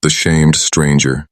The shamed stranger.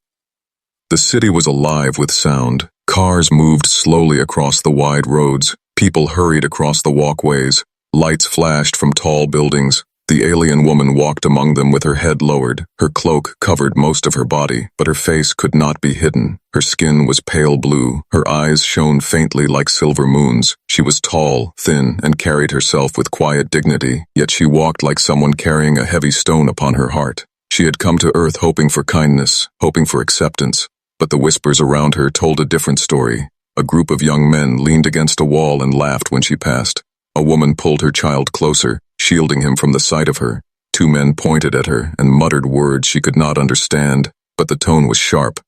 The city was alive with sound. Cars moved slowly across the wide roads. People hurried across the walkways. Lights flashed from tall buildings. The alien woman walked among them with her head lowered. Her cloak covered most of her body, but her face could not be hidden. Her skin was pale blue. Her eyes shone faintly like silver moons. She was tall, thin, and carried herself with quiet dignity, yet she walked like someone carrying a heavy stone upon her heart. She had come to Earth hoping for kindness, hoping for acceptance, but the whispers around her told a different story. A group of young men leaned against a wall and laughed when she passed. A woman pulled her child closer, shielding him from the sight of her. Two men pointed at her and muttered words she could not understand, but the tone was sharp.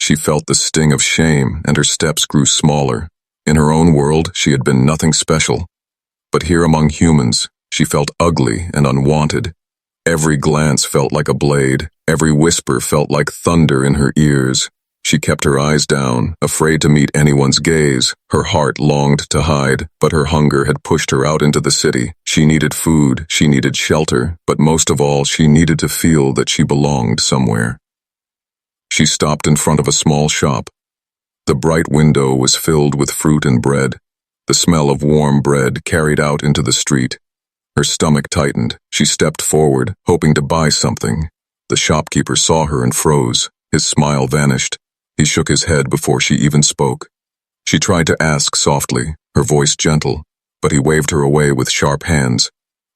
She felt the sting of shame, and her steps grew smaller. In her own world, she had been nothing special. But here among humans, she felt ugly and unwanted. Every glance felt like a blade. Every whisper felt like thunder in her ears. She kept her eyes down, afraid to meet anyone's gaze. Her heart longed to hide, but her hunger had pushed her out into the city. She needed food, she needed shelter, but most of all, she needed to feel that she belonged somewhere. She stopped in front of a small shop. The bright window was filled with fruit and bread. The smell of warm bread carried out into the street. Her stomach tightened. She stepped forward, hoping to buy something. The shopkeeper saw her and froze. His smile vanished. He shook his head before she even spoke. She tried to ask softly, her voice gentle, but he waved her away with sharp hands.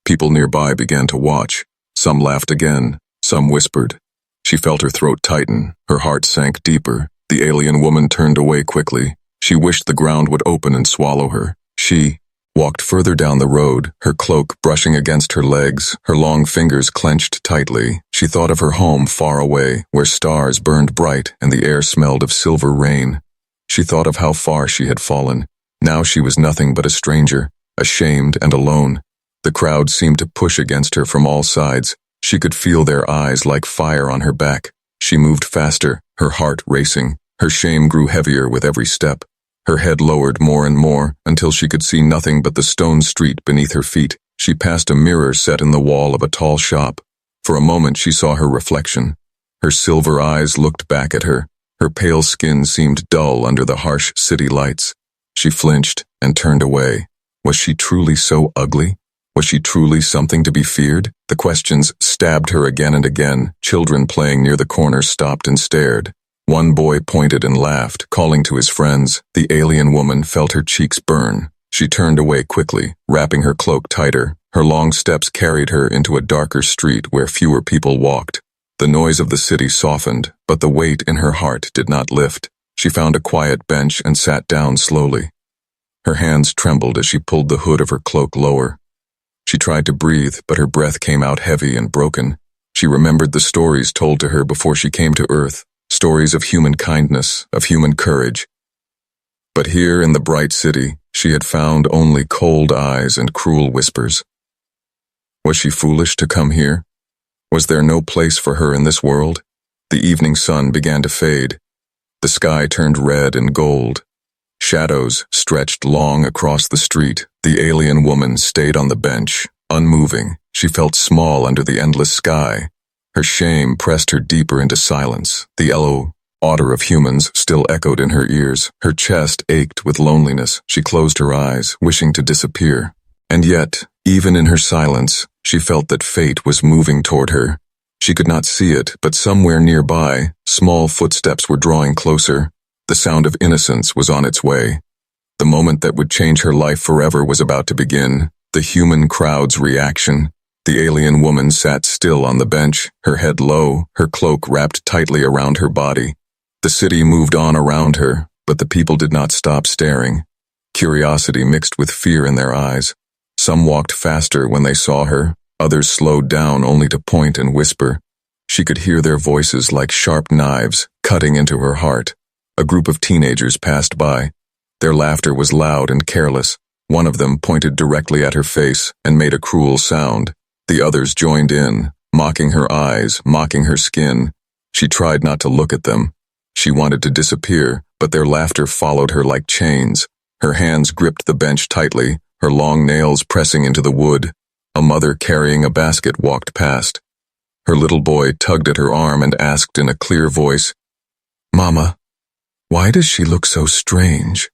People nearby began to watch. Some laughed again, some whispered. She felt her throat tighten. Her heart sank deeper. The alien woman turned away quickly. She wished the ground would open and swallow her. She walked further down the road, her cloak brushing against her legs, her long fingers clenched tightly. She thought of her home far away, where stars burned bright and the air smelled of silver rain. She thought of how far she had fallen. Now she was nothing but a stranger, ashamed and alone. The crowd seemed to push against her from all sides. She could feel their eyes like fire on her back. She moved faster, her heart racing. Her shame grew heavier with every step. Her head lowered more and more, until she could see nothing but the stone street beneath her feet. She passed a mirror set in the wall of a tall shop. For a moment she saw her reflection. Her silver eyes looked back at her. Her pale skin seemed dull under the harsh city lights. She flinched and turned away. Was she truly so ugly? Was she truly something to be feared? The questions stabbed her again and again. Children playing near the corner stopped and stared. One boy pointed and laughed, calling to his friends. The alien woman felt her cheeks burn. She turned away quickly, wrapping her cloak tighter. Her long steps carried her into a darker street where fewer people walked. The noise of the city softened, but the weight in her heart did not lift. She found a quiet bench and sat down slowly. Her hands trembled as she pulled the hood of her cloak lower. She tried to breathe, but her breath came out heavy and broken. She remembered the stories told to her before she came to Earth. Stories of human kindness, of human courage. But here in the bright city, she had found only cold eyes and cruel whispers. Was she foolish to come here? Was there no place for her in this world? The evening sun began to fade. The sky turned red and gold. Shadows stretched long across the street. The alien woman stayed on the bench, unmoving. She felt small under the endless sky. Her shame pressed her deeper into silence. The yellow odor of humans still echoed in her ears. Her chest ached with loneliness. She closed her eyes, wishing to disappear. And yet, even in her silence, she felt that fate was moving toward her. She could not see it, but somewhere nearby, small footsteps were drawing closer. The sound of innocence was on its way. The moment that would change her life forever was about to begin. The human crowd's reaction. The alien woman sat still on the bench, her head low, her cloak wrapped tightly around her body. The city moved on around her, but the people did not stop staring. Curiosity mixed with fear in their eyes. Some walked faster when they saw her, others slowed down only to point and whisper. She could hear their voices like sharp knives, cutting into her heart. A group of teenagers passed by. Their laughter was loud and careless. One of them pointed directly at her face and made a cruel sound. The others joined in, mocking her eyes, mocking her skin. She tried not to look at them. She wanted to disappear, but their laughter followed her like chains. Her hands gripped the bench tightly, her long nails pressing into the wood. A mother carrying a basket walked past. Her little boy tugged at her arm and asked in a clear voice, "Mama, why does she look so strange?"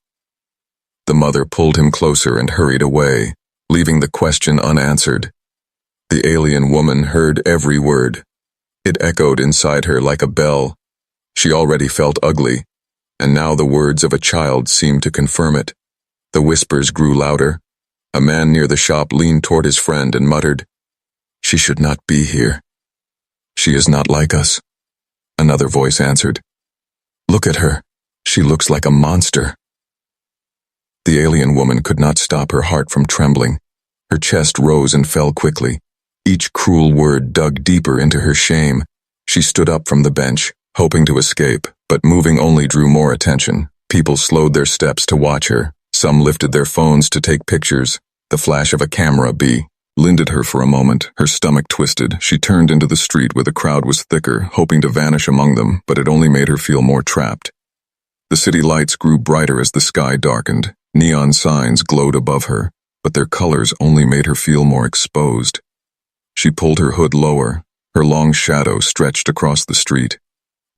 The mother pulled him closer and hurried away, leaving the question unanswered. The alien woman heard every word. It echoed inside her like a bell. She already felt ugly, and now the words of a child seemed to confirm it. The whispers grew louder. A man near the shop leaned toward his friend and muttered, "She should not be here. She is not like us." Another voice answered, "Look at her. She looks like a monster." The alien woman could not stop her heart from trembling. Her chest rose and fell quickly. Each cruel word dug deeper into her shame. She stood up from the bench, hoping to escape, but moving only drew more attention. People slowed their steps to watch her. Some lifted their phones to take pictures. The flash of a camera blinded her for a moment. Her stomach twisted. She turned into the street where the crowd was thicker, hoping to vanish among them, but it only made her feel more trapped. The city lights grew brighter as the sky darkened. Neon signs glowed above her, but their colors only made her feel more exposed. She pulled her hood lower. Her long shadow stretched across the street.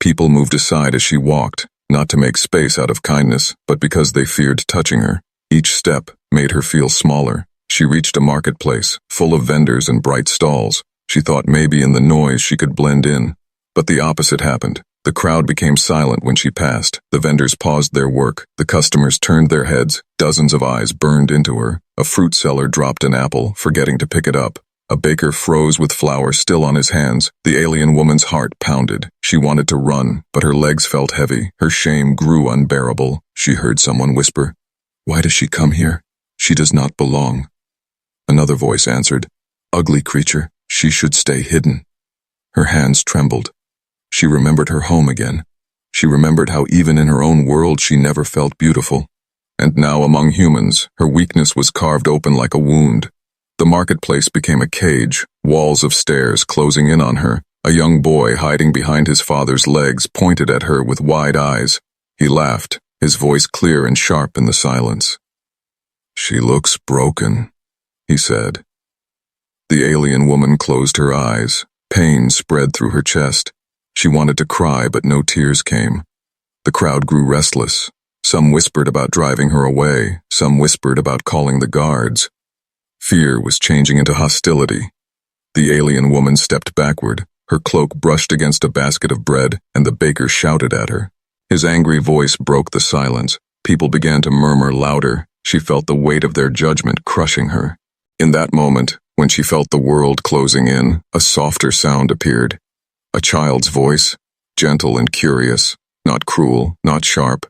People moved aside as she walked, not to make space out of kindness, but because they feared touching her. Each step made her feel smaller. She reached a marketplace, full of vendors and bright stalls. She thought maybe in the noise she could blend in. But the opposite happened. The crowd became silent when she passed. The vendors paused their work. The customers turned their heads. Dozens of eyes burned into her. A fruit seller dropped an apple, forgetting to pick it up. A baker froze with flour still on his hands. The alien woman's heart pounded. She wanted to run, but her legs felt heavy. Her shame grew unbearable. She heard someone whisper, "Why does she come here? She does not belong." Another voice answered, "Ugly creature, she should stay hidden." Her hands trembled. She remembered her home again. She remembered how even in her own world she never felt beautiful. And now among humans, her weakness was carved open like a wound. The marketplace became a cage, walls of stairs closing in on her. A young boy hiding behind his father's legs pointed at her with wide eyes. He laughed, his voice clear and sharp in the silence. "She looks broken," he said. The alien woman closed her eyes. Pain spread through her chest. She wanted to cry, but no tears came. The crowd grew restless. Some whispered about driving her away. Some whispered about calling the guards. Fear was changing into hostility. The alien woman stepped backward. Her cloak brushed against a basket of bread, and the baker shouted at her. His angry voice broke the silence. People began to murmur louder. She felt the weight of their judgment crushing her. In that moment, when she felt the world closing in, a softer sound appeared. A child's voice, gentle and curious, not cruel, not sharp.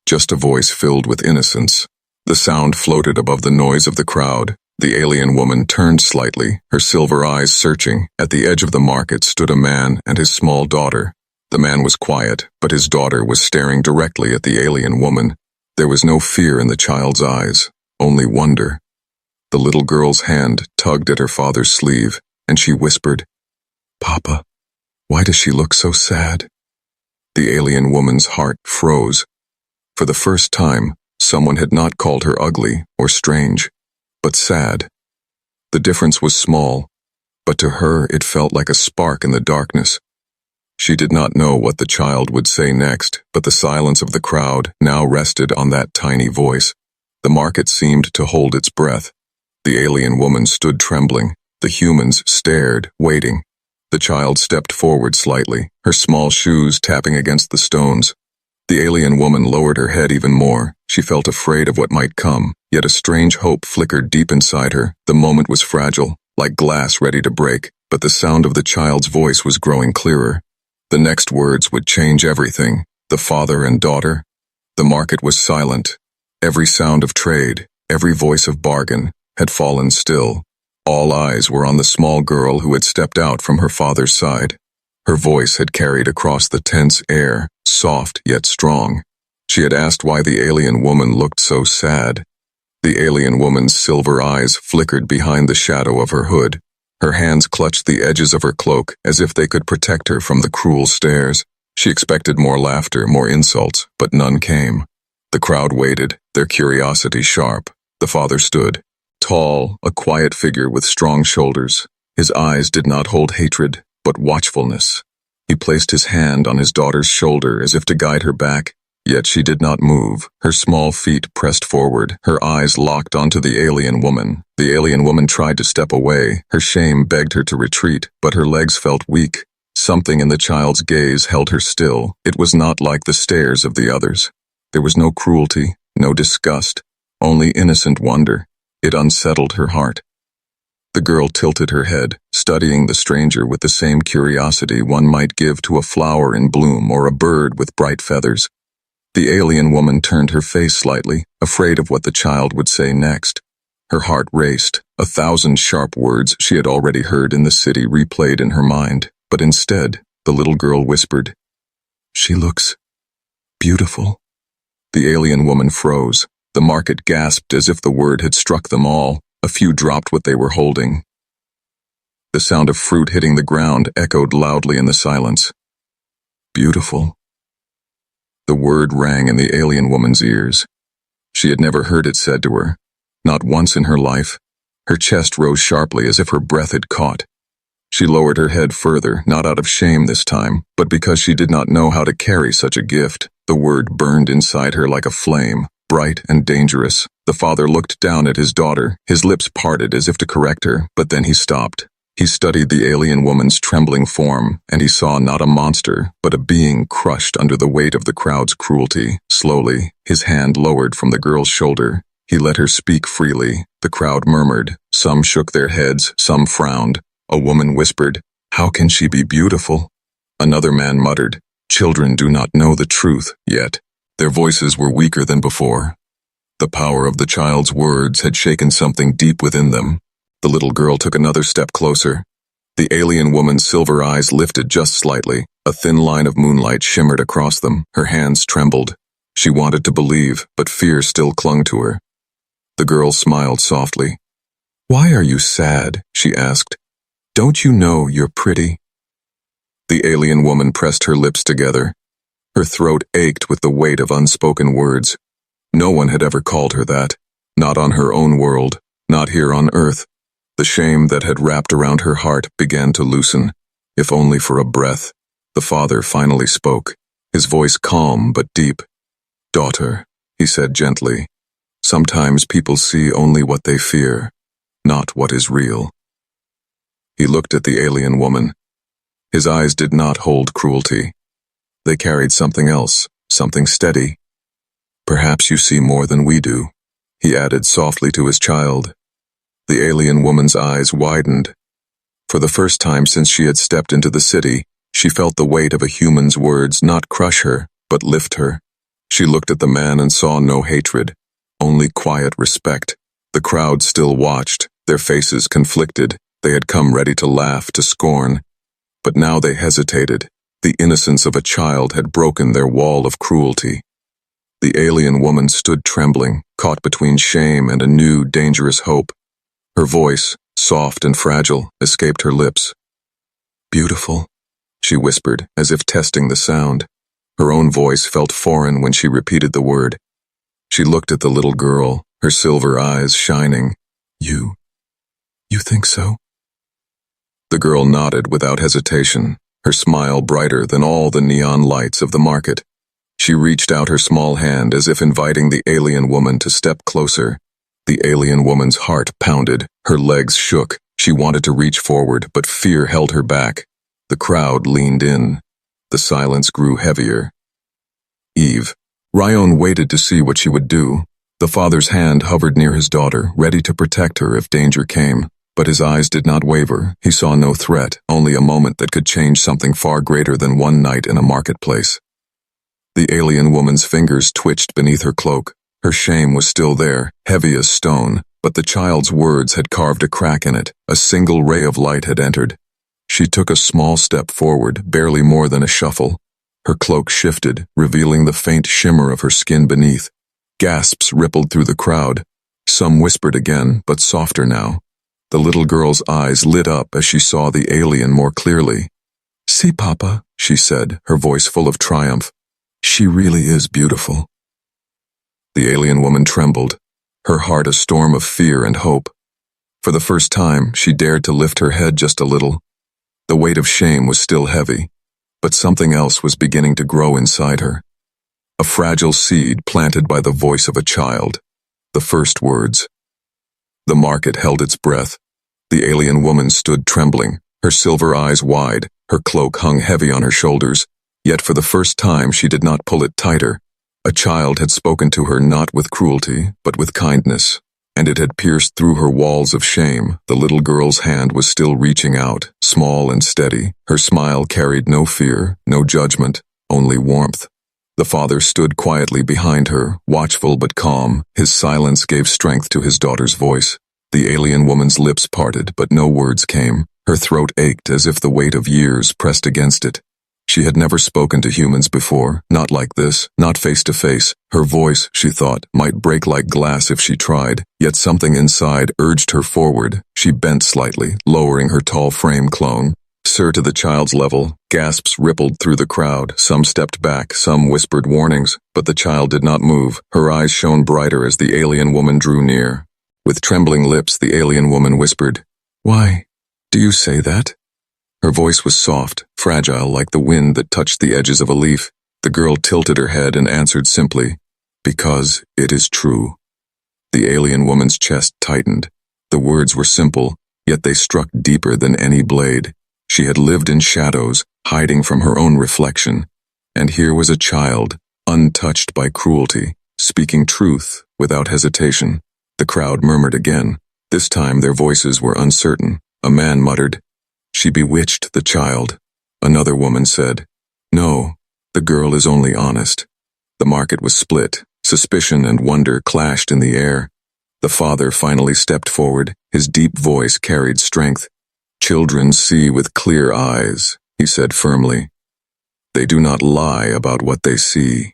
Just a voice filled with innocence. The sound floated above the noise of the crowd. The alien woman turned slightly, her silver eyes searching. At the edge of the market stood a man and his small daughter. The man was quiet, but his daughter was staring directly at the alien woman. There was no fear in the child's eyes, only wonder. The little girl's hand tugged at her father's sleeve, and she whispered, "Papa, why does she look so sad?" The alien woman's heart froze. For the first time, someone had not called her ugly or strange, but sad. The difference was small, but to her it felt like a spark in the darkness. She did not know what the child would say next, but the silence of the crowd now rested on that tiny voice. The market seemed to hold its breath. The alien woman stood trembling. The humans stared, waiting. The child stepped forward slightly, her small shoes tapping against the stones. The alien woman lowered her head even more. She felt afraid of what might come, yet a strange hope flickered deep inside her. The moment was fragile, like glass ready to break, but the sound of the child's voice was growing clearer. The next words would change everything. The father and daughter. The market was silent. Every sound of trade, every voice of bargain, had fallen still. All eyes were on the small girl who had stepped out from her father's side. Her voice had carried across the tense air, soft yet strong. She had asked why the alien woman looked so sad. The alien woman's silver eyes flickered behind the shadow of her hood. Her hands clutched the edges of her cloak as if they could protect her from the cruel stares. She expected more laughter, more insults, but none came. The crowd waited, their curiosity sharp. The father stood, tall, a quiet figure with strong shoulders. His eyes did not hold hatred. but watchfulness. He placed his hand on his daughter's shoulder as if to guide her back, yet she did not move. Her small feet pressed forward, her eyes locked onto the alien woman. The alien woman tried to step away. Her shame begged her to retreat, but her legs felt weak. Something in the child's gaze held her still. It was not like the stares of the others. There was no cruelty, no disgust, only innocent wonder. It unsettled her heart. The girl tilted her head, studying the stranger with the same curiosity one might give to a flower in bloom or a bird with bright feathers. The alien woman turned her face slightly, afraid of what the child would say next. Her heart raced. 1,000 sharp words she had already heard in the city replayed in her mind, but instead, the little girl whispered, "She looks beautiful." The alien woman froze. The market gasped as if the word had struck them all. A few dropped what they were holding. The sound of fruit hitting the ground echoed loudly in the silence. Beautiful. The word rang in the alien woman's ears. She had never heard it said to her, not once in her life. Her chest rose sharply as if her breath had caught. She lowered her head further, not out of shame this time, but because she did not know how to carry such a gift. The word burned inside her like a flame, bright and dangerous. The father looked down at his daughter, his lips parted as if to correct her, but then he stopped. He studied the alien woman's trembling form, and he saw not a monster, but a being crushed under the weight of the crowd's cruelty. Slowly, his hand lowered from the girl's shoulder. He let her speak freely. The crowd murmured. Some shook their heads, some frowned. A woman whispered, "How can she be beautiful?" Another man muttered, "Children do not know the truth yet." Their voices were weaker than before. The power of the child's words had shaken something deep within them. The little girl took another step closer. The alien woman's silver eyes lifted just slightly. A thin line of moonlight shimmered across them. Her hands trembled. She wanted to believe, but fear still clung to her. The girl smiled softly. "Why are you sad?" she asked. "Don't you know you're pretty?" The alien woman pressed her lips together. Her throat ached with the weight of unspoken words. No one had ever called her that. Not on her own world, not here on Earth. The shame that had wrapped around her heart began to loosen, if only for a breath. The father finally spoke, his voice calm but deep. "Daughter," he said gently, "sometimes people see only what they fear, not what is real." He looked at the alien woman. His eyes did not hold cruelty. They carried something else, something steady. "Perhaps you see more than we do," he added softly to his child. The alien woman's eyes widened. For the first time since she had stepped into the city, she felt the weight of a human's words not crush her, but lift her. She looked at the man and saw no hatred, only quiet respect. The crowd still watched, their faces conflicted. They had come ready to laugh, to scorn. But now they hesitated. The innocence of a child had broken their wall of cruelty. The alien woman stood trembling, caught between shame and a new, dangerous hope. Her voice, soft and fragile, escaped her lips. "Beautiful," she whispered, as if testing the sound. Her own voice felt foreign when she repeated the word. She looked at the little girl, her silver eyes shining. You think so?" The girl nodded without hesitation, her smile brighter than all the neon lights of the market. She reached out her small hand as if inviting the alien woman to step closer. The alien woman's heart pounded, her legs shook. She wanted to reach forward, but fear held her back. The crowd leaned in. The silence grew heavier. Eve. Ryan waited to see what she would do. The father's hand hovered near his daughter, ready to protect her if danger came. But his eyes did not waver. He saw no threat, only a moment that could change something far greater than one night in a marketplace. The alien woman's fingers twitched beneath her cloak. Her shame was still there, heavy as stone, but the child's words had carved a crack in it. A single ray of light had entered. She took a small step forward, barely more than a shuffle. Her cloak shifted, revealing the faint shimmer of her skin beneath. Gasps rippled through the crowd. Some whispered again, but softer now. The little girl's eyes lit up as she saw the alien more clearly. "See, Papa," she said, her voice full of triumph. "She really is beautiful." The alien woman trembled, her heart a storm of fear and hope. For the first time, she dared to lift her head just a little. The weight of shame was still heavy, but something else was beginning to grow inside her. A fragile seed planted by the voice of a child. The first words. The market held its breath. The alien woman stood trembling, her silver eyes wide, her cloak hung heavy on her shoulders, yet for the first time she did not pull it tighter. A child had spoken to her not with cruelty, but with kindness, and it had pierced through her walls of shame. The little girl's hand was still reaching out, small and steady. Her smile carried no fear, no judgment, only warmth. The father stood quietly behind her, watchful but calm. His silence gave strength to his daughter's voice. The alien woman's lips parted, but no words came. Her throat ached as if the weight of years pressed against it. She had never spoken to humans before, not like this, not face to face. Her voice, she thought, might break like glass if she tried, yet something inside urged her forward. She bent slightly, lowering her tall frame clone. Sir, to the child's level. Gasps rippled through the crowd. Some stepped back, some whispered warnings, but the child did not move. Her eyes shone brighter as the alien woman drew near. With trembling lips, the alien woman whispered, "Why do you say that?" Her voice was soft, fragile like the wind that touched the edges of a leaf. The girl tilted her head and answered simply, "Because it is true." The alien woman's chest tightened. The words were simple, yet they struck deeper than any blade. She had lived in shadows, hiding from her own reflection, and here was a child, untouched by cruelty, speaking truth without hesitation. The crowd murmured again. This time their voices were uncertain. A man muttered, "She bewitched the child." Another woman said, "No, the girl is only honest." The market was split. Suspicion and wonder clashed in the air. The father finally stepped forward. His deep voice carried strength. "Children see with clear eyes," he said firmly. "They do not lie about what they see."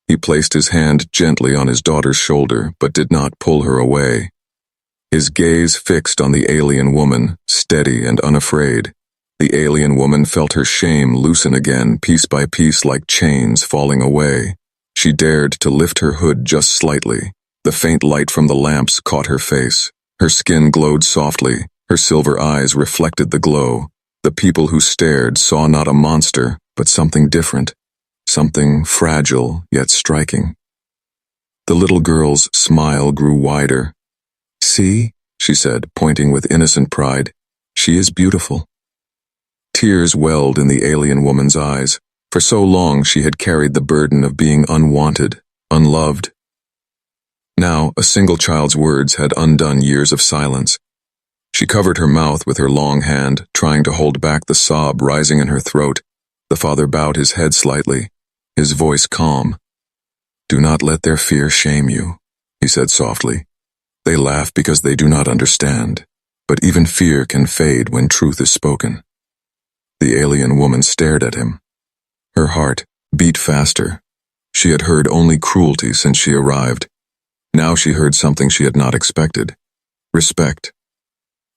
He placed his hand gently on his daughter's shoulder, but did not pull her away. His gaze fixed on the alien woman, steady and unafraid. The alien woman felt her shame loosen again, piece by piece like chains falling away. She dared to lift her hood just slightly. The faint light from the lamps caught her face. Her skin glowed softly. Her silver eyes reflected the glow. The people who stared saw not a monster, but something different. Something fragile, yet striking. The little girl's smile grew wider. "See," she said, pointing with innocent pride. "She is beautiful." Tears welled in the alien woman's eyes. For so long she had carried the burden of being unwanted, unloved. Now, a single child's words had undone years of silence. She covered her mouth with her long hand, trying to hold back the sob rising in her throat. The father bowed his head slightly, his voice calm. "Do not let their fear shame you," he said softly. "They laugh because they do not understand, but even fear can fade when truth is spoken." The alien woman stared at him. Her heart beat faster. She had heard only cruelty since she arrived. Now she heard something she had not expected. Respect.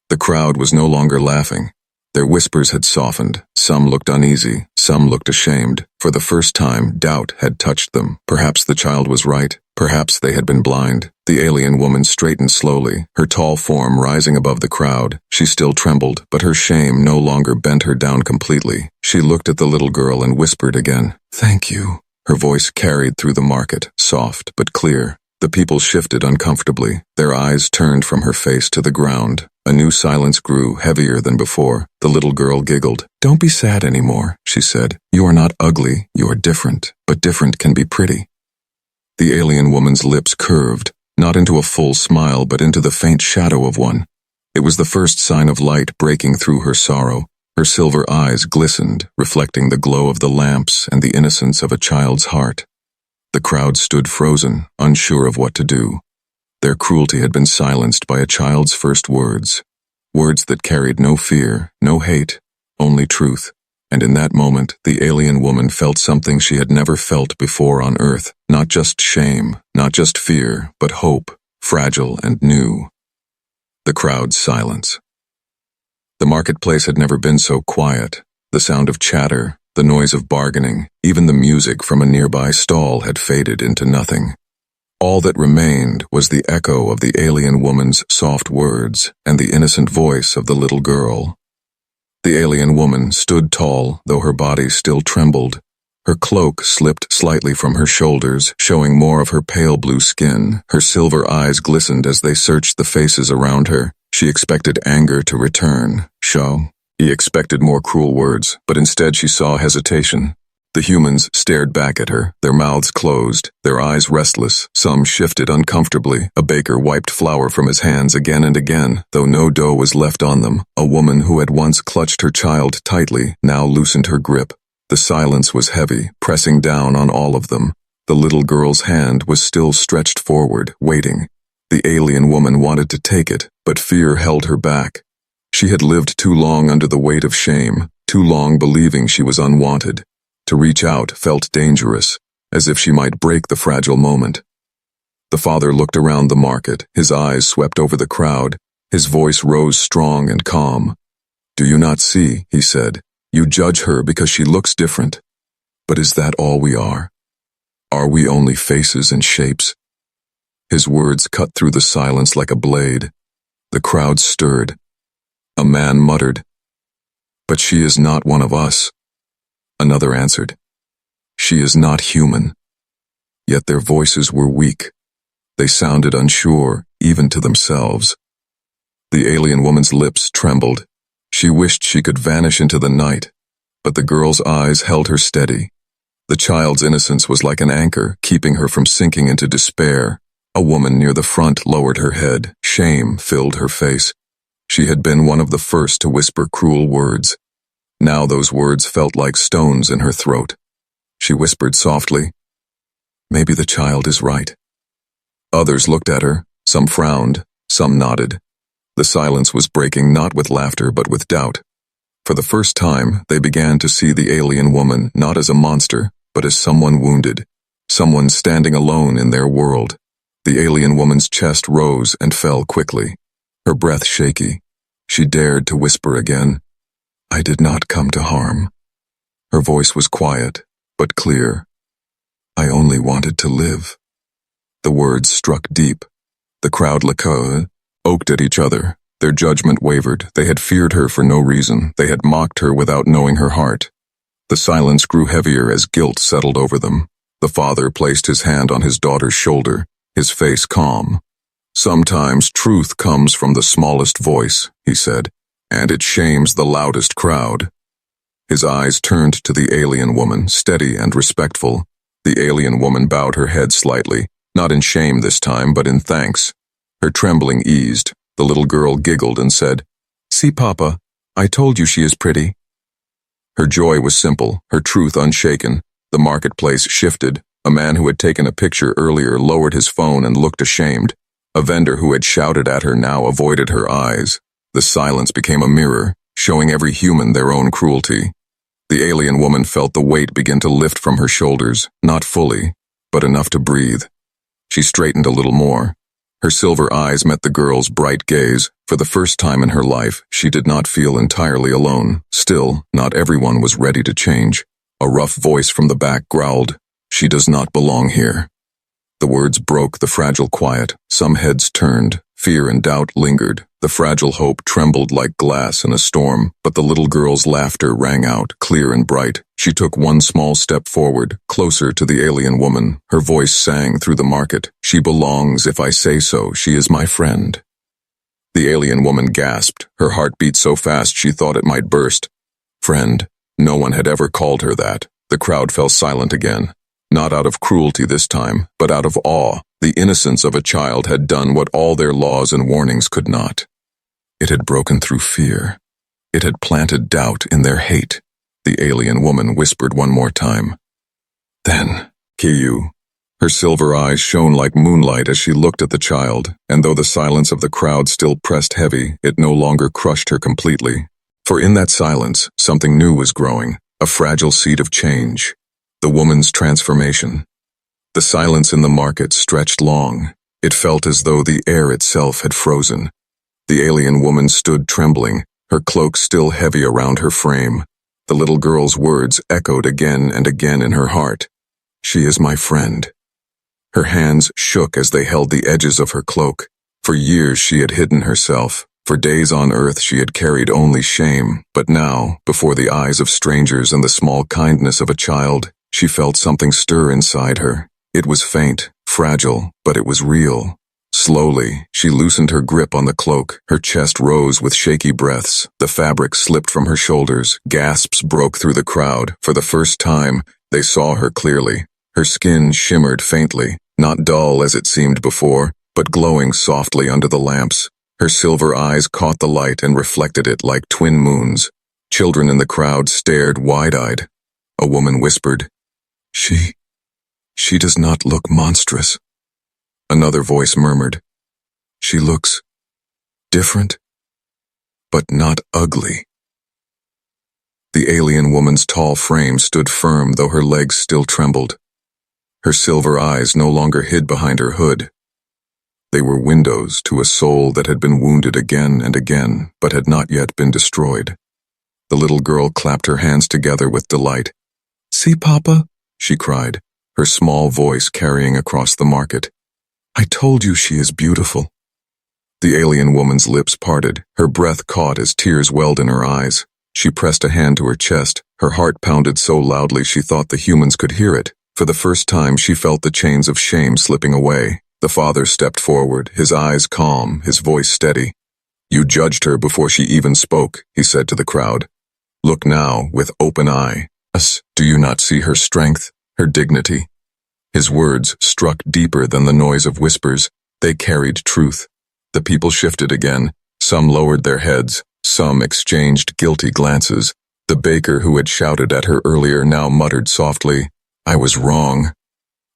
The crowd was no longer laughing. Their whispers had softened. Some looked uneasy, some looked ashamed. For the first time, doubt had touched them. Perhaps the child was right. Perhaps they had been blind. The alien woman straightened slowly, her tall form rising above the crowd. She still trembled, but her shame no longer bent her down completely. She looked at the little girl and whispered again, "Thank you." Her voice carried through the market, soft but clear. The people shifted uncomfortably. Their eyes turned from her face to the ground. A new silence grew, heavier than before. The little girl giggled. "Don't be sad anymore," she said. "You are not ugly, you are different, but different can be pretty." The alien woman's lips curved, not into a full smile, but into the faint shadow of one. It was the first sign of light breaking through her sorrow. Her silver eyes glistened, reflecting the glow of the lamps and the innocence of a child's heart. The crowd stood frozen, unsure of what to do. Their cruelty had been silenced by a child's first words. Words that carried no fear, no hate, only truth. And in that moment, the alien woman felt something she had never felt before on Earth. Not just shame, not just fear, but hope, fragile and new. The crowd's silence. The marketplace had never been so quiet. The sound of chatter, the noise of bargaining, even the music from a nearby stall had faded into nothing. All that remained was the echo of the alien woman's soft words and the innocent voice of the little girl. The alien woman stood tall, though her body still trembled. Her cloak slipped slightly from her shoulders, showing more of her pale blue skin. Her silver eyes glistened as they searched the faces around her. She expected anger to return. He expected more cruel words, but instead she saw hesitation. The humans stared back at her, their mouths closed, their eyes restless. Some shifted uncomfortably. A baker wiped flour from his hands again and again, though no dough was left on them. A woman who had once clutched her child tightly now loosened her grip. The silence was heavy, pressing down on all of them. The little girl's hand was still stretched forward, waiting. The alien woman wanted to take it, but fear held her back. She had lived too long under the weight of shame, too long believing she was unwanted. To reach out felt dangerous, as if she might break the fragile moment. The father looked around the market, his eyes swept over the crowd. His voice rose strong and calm. "Do you not see?" he said. "You judge her because she looks different. But is that all we are? Are we only faces and shapes?" His words cut through the silence like a blade. The crowd stirred. A man muttered, "But she is not one of us." Another answered, "She is not human." Yet their voices were weak. They sounded unsure, even to themselves. The alien woman's lips trembled. She wished she could vanish into the night, but the girl's eyes held her steady. The child's innocence was like an anchor, keeping her from sinking into despair. A woman near the front lowered her head. Shame filled her face. She had been one of the first to whisper cruel words. Now those words felt like stones in her throat. She whispered softly, "Maybe the child is right." Others looked at her, some frowned, some nodded. The silence was breaking not with laughter but with doubt. For the first time, they began to see the alien woman not as a monster, but as someone wounded, someone standing alone in their world. The alien woman's chest rose and fell quickly, her breath shaky. She dared to whisper again, "I did not come to harm." Her voice was quiet, but clear. "I only wanted to live." The words struck deep. The crowd oaked at each other. Their judgment wavered. They had feared her for no reason. They had mocked her without knowing her heart. The silence grew heavier as guilt settled over them. The father placed his hand on his daughter's shoulder, his face calm. "Sometimes truth comes from the smallest voice," he said, "and it shames the loudest crowd." His eyes turned to the alien woman, steady and respectful. The alien woman bowed her head slightly, not in shame this time, but in thanks. Her trembling eased. The little girl giggled and said, "See, Papa, I told you she is pretty." Her joy was simple, her truth unshaken. The marketplace shifted. A man who had taken a picture earlier lowered his phone and looked ashamed. A vendor who had shouted at her now avoided her eyes. The silence became a mirror, showing every human their own cruelty. The alien woman felt the weight begin to lift from her shoulders, not fully, but enough to breathe. She straightened a little more. Her silver eyes met the girl's bright gaze. For the first time in her life, she did not feel entirely alone. Still, not everyone was ready to change. A rough voice from the back growled, "She does not belong here." The words broke the fragile quiet. Some heads turned. Fear and doubt lingered. The fragile hope trembled like glass in a storm, but the little girl's laughter rang out, clear and bright. She took one small step forward, closer to the alien woman. Her voice sang through the market. "She belongs if I say so. She is my friend." The alien woman gasped. Her heart beat so fast she thought it might burst. Friend. No one had ever called her that. The crowd fell silent again. Not out of cruelty this time, but out of awe. The innocence of a child had done what all their laws and warnings could not. It had broken through fear. It had planted doubt in their hate. The alien woman whispered one more time. "Then, Kiyu." Her silver eyes shone like moonlight as she looked at the child, and though the silence of the crowd still pressed heavy, it no longer crushed her completely. For in that silence, something new was growing, a fragile seed of change. The woman's transformation. The silence in the market stretched long. It felt as though the air itself had frozen. The alien woman stood trembling, her cloak still heavy around her frame. The little girl's words echoed again and again in her heart. "She is my friend." Her hands shook as they held the edges of her cloak. For years she had hidden herself, For days on earth she had carried only shame, but now, before the eyes of strangers and the small kindness of a child, she felt something stir inside her. It was faint, fragile, but it was real. Slowly, she loosened her grip on the cloak. Her chest rose with shaky breaths. The fabric slipped from her shoulders. Gasps broke through the crowd. For the first time, they saw her clearly. Her skin shimmered faintly, not dull as it seemed before, but glowing softly under the lamps. Her silver eyes caught the light and reflected it like twin moons. Children in the crowd stared wide-eyed. A woman whispered, She does not look monstrous." Another voice murmured, "She looks different, but not ugly." The alien woman's tall frame stood firm, though her legs still trembled. Her silver eyes no longer hid behind her hood. They were windows to a soul that had been wounded again and again, but had not yet been destroyed. The little girl clapped her hands together with delight. "See, Papa," she cried, her small voice carrying across the market. "I told you she is beautiful." The alien woman's lips parted, her breath caught as tears welled in her eyes. She pressed a hand to her chest, her heart pounded so loudly she thought the humans could hear it. For the first time she felt the chains of shame slipping away. The father stepped forward, his eyes calm, his voice steady. "You judged her before she even spoke," he said to the crowd. "Look now, with open eye. Do you not see her strength, her dignity?" His words struck deeper than the noise of whispers. They carried truth. The people shifted again. Some lowered their heads. Some exchanged guilty glances. The baker who had shouted at her earlier now muttered softly, "I was wrong."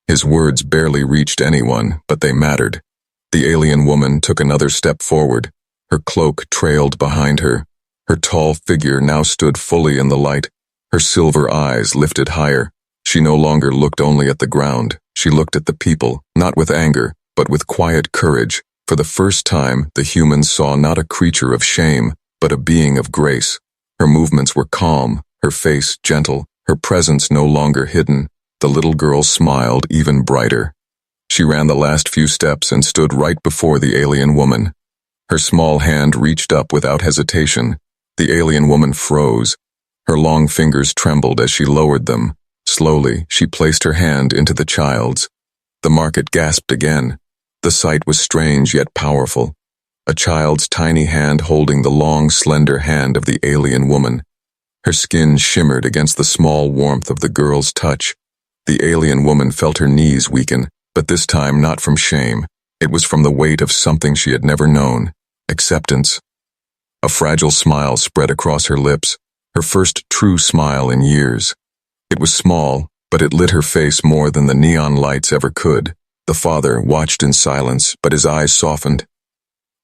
His words barely reached anyone, but they mattered. The alien woman took another step forward. Her cloak trailed behind her. Her tall figure now stood fully in the light. Her silver eyes lifted higher. She no longer looked only at the ground. She looked at the people, not with anger, but with quiet courage. For the first time, the humans saw not a creature of shame, but a being of grace. Her movements were calm, her face gentle, her presence no longer hidden. The little girl smiled even brighter. She ran the last few steps and stood right before the alien woman. Her small hand reached up without hesitation. The alien woman froze. Her long fingers trembled as she lowered them. Slowly, she placed her hand into the child's. The market gasped again. The sight was strange yet powerful. A child's tiny hand holding the long, slender hand of the alien woman. Her skin shimmered against the small warmth of the girl's touch. The alien woman felt her knees weaken, but this time not from shame. It was from the weight of something she had never known. Acceptance. A fragile smile spread across her lips, her first true smile in years. It was small, but it lit her face more than the neon lights ever could. The father watched in silence, but his eyes softened.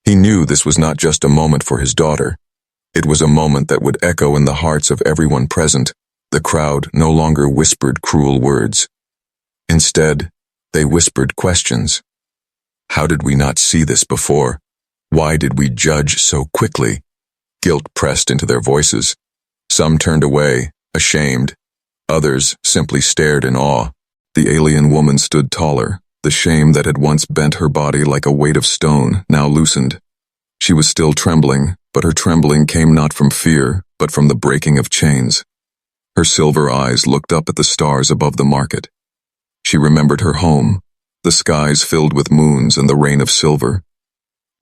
He knew this was not just a moment for his daughter. It was a moment that would echo in the hearts of everyone present. The crowd no longer whispered cruel words. Instead, they whispered questions. How did we not see this before? Why did we judge so quickly? Guilt pressed into their voices. Some turned away, ashamed. Others simply stared in awe. The alien woman stood taller. The shame that had once bent her body like a weight of stone now loosened. She was still trembling, but her trembling came not from fear, but from the breaking of chains. Her silver eyes looked up at the stars above the market. She remembered her home, the skies filled with moons and the rain of silver.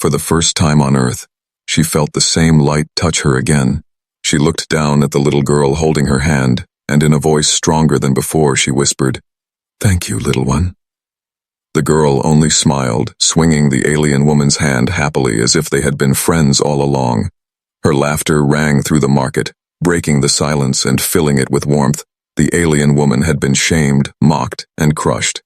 For the first time on earth, she felt the same light touch her again. She looked down at the little girl holding her hand, and in a voice stronger than before she whispered, "Thank you, little one." The girl only smiled, swinging the alien woman's hand happily as if they had been friends all along. Her laughter rang through the market, breaking the silence and filling it with warmth. The alien woman had been shamed, mocked, and crushed.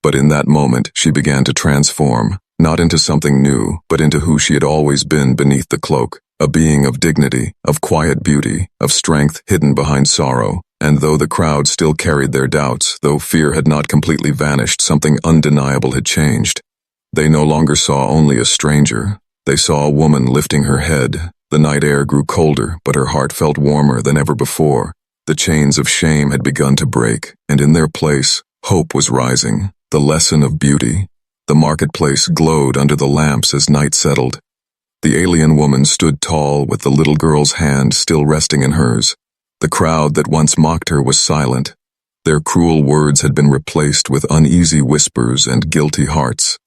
But in that moment she began to transform, not into something new, but into who she had always been beneath the cloak, a being of dignity, of quiet beauty, of strength hidden behind sorrow. And though the crowd still carried their doubts, though fear had not completely vanished, something undeniable had changed. They no longer saw only a stranger. They saw a woman lifting her head. The night air grew colder, but her heart felt warmer than ever before. The chains of shame had begun to break, and in their place, hope was rising, the lesson of beauty. The marketplace glowed under the lamps as night settled. The alien woman stood tall with the little girl's hand still resting in hers. The crowd that once mocked her was silent. Their cruel words had been replaced with uneasy whispers and guilty hearts.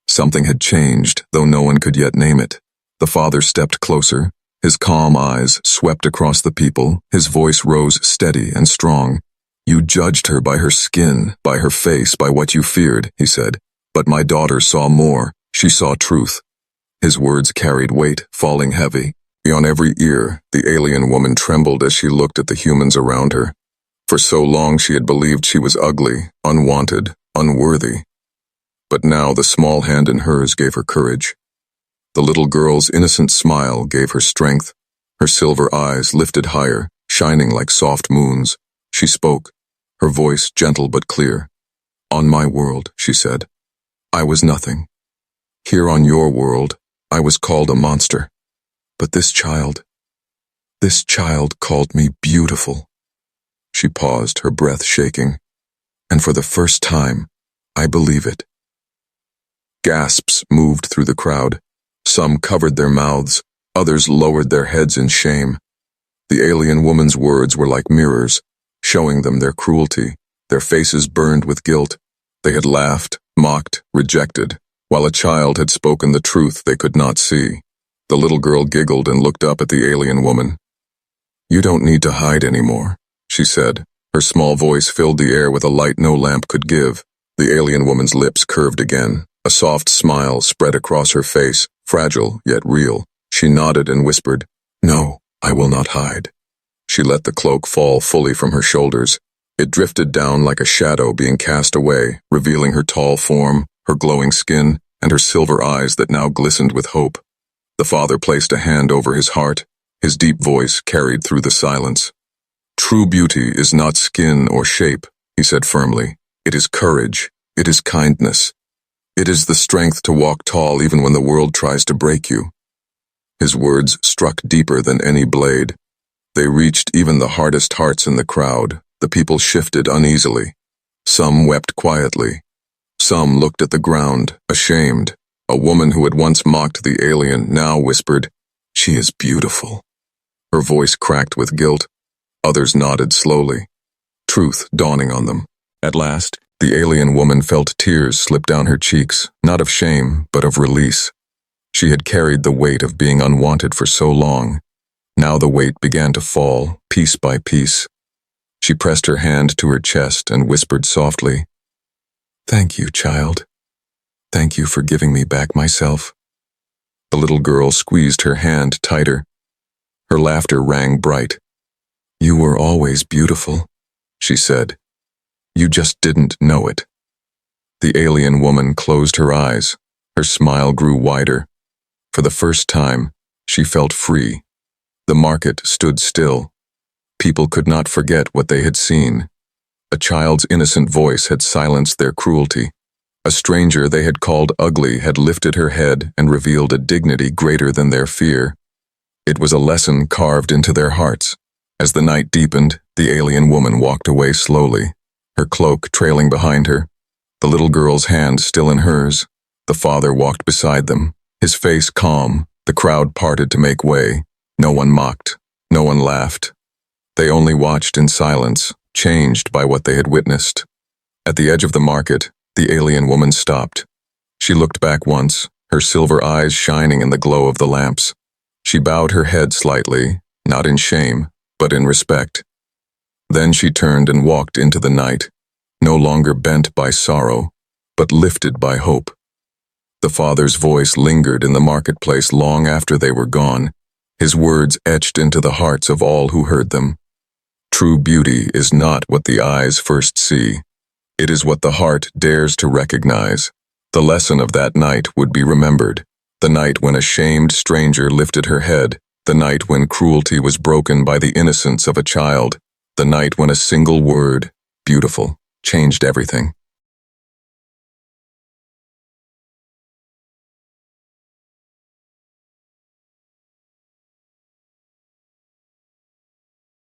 Something had changed, though no one could yet name it. The father stepped closer. His calm eyes swept across the people. His voice rose steady and strong. "You judged her by her skin, by her face, by what you feared," he said. "But my daughter saw more. She saw truth." His words carried weight, falling heavy. On every ear, the alien woman trembled as she looked at the humans around her. For so long she had believed she was ugly, unwanted, unworthy. But now the small hand in hers gave her courage. The little girl's innocent smile gave her strength. Her silver eyes lifted higher, shining like soft moons. She spoke, her voice gentle but clear. "On my world," she said, "I was nothing. Here on your world, I was called a monster. But this child called me beautiful." She paused, her breath shaking. "And for the first time, I believe it." Gasps moved through the crowd. Some covered their mouths, others lowered their heads in shame. The alien woman's words were like mirrors, showing them their cruelty. Their faces burned with guilt. They had laughed, mocked, rejected, while a child had spoken the truth they could not see. The little girl giggled and looked up at the alien woman. "You don't need to hide anymore," she said. Her small voice filled the air with a light no lamp could give. The alien woman's lips curved again. A soft smile spread across her face, fragile yet real. She nodded and whispered, "No, I will not hide." She let the cloak fall fully from her shoulders. It drifted down like a shadow being cast away, revealing her tall form, her glowing skin, and her silver eyes that now glistened with hope. The father placed a hand over his heart. His deep voice carried through the silence. "True beauty is not skin or shape," he said firmly. "It is courage. It is kindness. It is the strength to walk tall even when the world tries to break you." His words struck deeper than any blade. They reached even the hardest hearts in the crowd. The people shifted uneasily. Some wept quietly. Some looked at the ground, ashamed. A woman who had once mocked the alien now whispered, "She is beautiful." Her voice cracked with guilt. Others nodded slowly, truth dawning on them. At last, the alien woman felt tears slip down her cheeks, not of shame, but of release. She had carried the weight of being unwanted for so long. Now the weight began to fall, piece by piece. She pressed her hand to her chest and whispered softly, "Thank you, child. Thank you for giving me back myself." The little girl squeezed her hand tighter. Her laughter rang bright. "You were always beautiful," she said. "You just didn't know it." The alien woman closed her eyes. Her smile grew wider. For the first time, she felt free. The market stood still. People could not forget what they had seen. A child's innocent voice had silenced their cruelty. A stranger they had called ugly had lifted her head and revealed a dignity greater than their fear. It was a lesson carved into their hearts. As the night deepened, the alien woman walked away slowly, her cloak trailing behind her, the little girl's hand still in hers. The father walked beside them, his face calm. The crowd parted to make way. No one mocked, no one laughed. They only watched in silence, changed by what they had witnessed. At the edge of the market, the alien woman stopped. She looked back once, her silver eyes shining in the glow of the lamps. She bowed her head slightly, not in shame, but in respect. Then she turned and walked into the night, no longer bent by sorrow, but lifted by hope. The father's voice lingered in the marketplace long after they were gone, his words etched into the hearts of all who heard them. True beauty is not what the eyes first see. It is what the heart dares to recognize. The lesson of that night would be remembered. The night when a shamed stranger lifted her head. The night when cruelty was broken by the innocence of a child. The night when a single word, beautiful, changed everything.